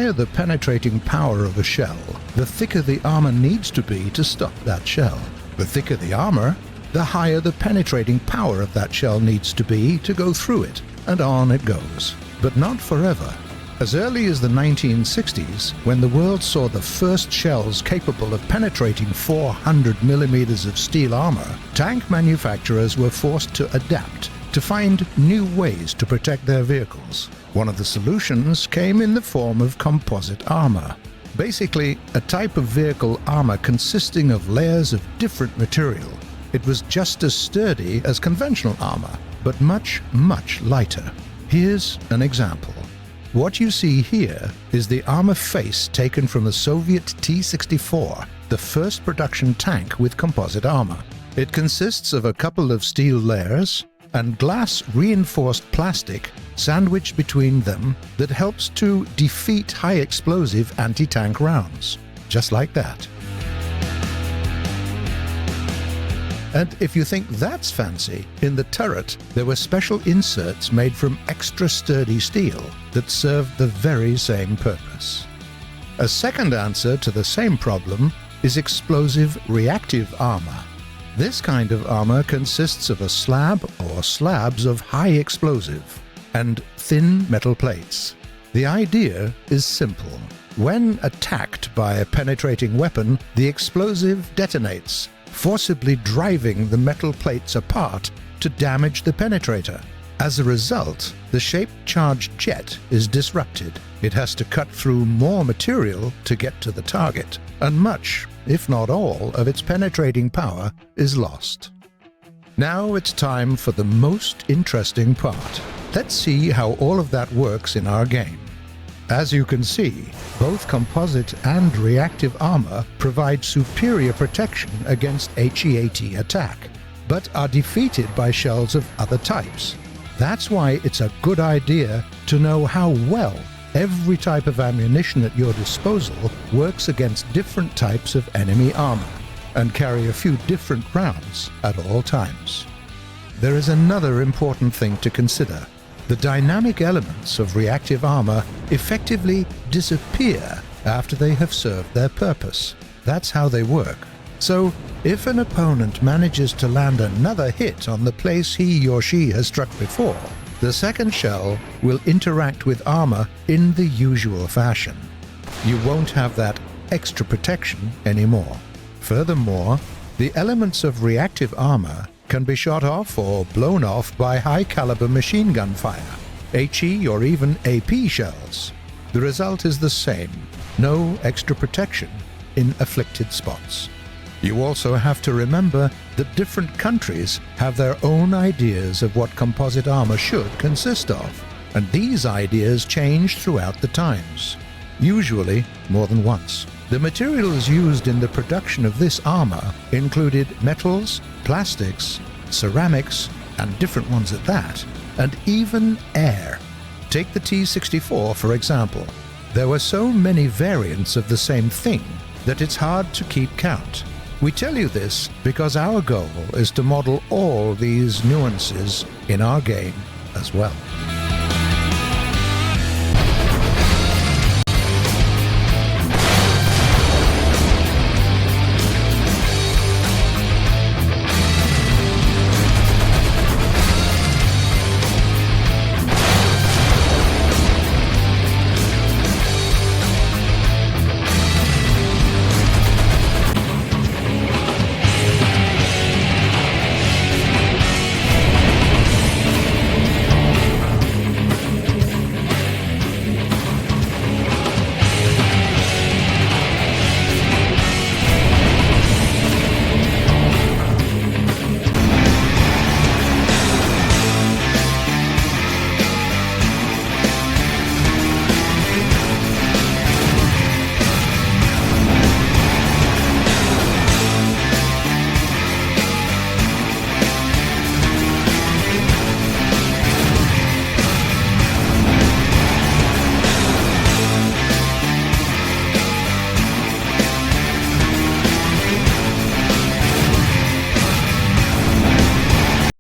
higher the penetrating power of a shell, the thicker the armor needs to be to stop that shell. The thicker the armor, the higher the penetrating power of that shell needs to be to go through it, and on it goes. But not forever. As early as the 1960s, when the world saw the first shells capable of penetrating 400 millimeters of steel armor, tank manufacturers were forced to adapt, to find new ways to protect their vehicles. One of the solutions came in the form of composite armor. Basically, a type of vehicle armor consisting of layers of different material. It was just as sturdy as conventional armor, but much, much lighter. Here's an example. What you see here is the armor face taken from the Soviet T-64, the first production tank with composite armor. It consists of a couple of steel layers and glass-reinforced plastic sandwiched between them that helps to defeat high-explosive anti-tank rounds. Just like that. And if you think that's fancy, in the turret there were special inserts made from extra sturdy steel that served the very same purpose. A second answer to the same problem is explosive reactive armor. This kind of armor consists of a slab or slabs of high explosive and thin metal plates. The idea is simple. When attacked by a penetrating weapon, the explosive detonates, forcibly driving the metal plates apart to damage the penetrator. As a result, the shape-charged jet is disrupted. It has to cut through more material to get to the target, and much, if not all, of its penetrating power is lost. Now it's time for the most interesting part. Let's see how all of that works in our game. As you can see, both composite and reactive armor provide superior protection against HEAT attack, but are defeated by shells of other types. That's why it's a good idea to know how well every type of ammunition at your disposal works against different types of enemy armor, and carry a few different rounds at all times. There is another important thing to consider. The dynamic elements of reactive armor effectively disappear after they have served their purpose. That's how they work. So, if an opponent manages to land another hit on the place he or she has struck before, the second shell will interact with armor in the usual fashion. You won't have that extra protection anymore. Furthermore, the elements of reactive armor can be shot off or blown off by high-caliber machine gun fire, HE or even AP shells. The result is the same, no extra protection in afflicted spots. You also have to remember that different countries have their own ideas of what composite armor should consist of, and these ideas change throughout the times, usually more than once. The materials used in the production of this armor included metals, plastics, ceramics, and different ones at that, and even air. Take the T-64 for example. There were so many variants of the same thing that it's hard to keep count. We tell you this because our goal is to model all these nuances in our game as well.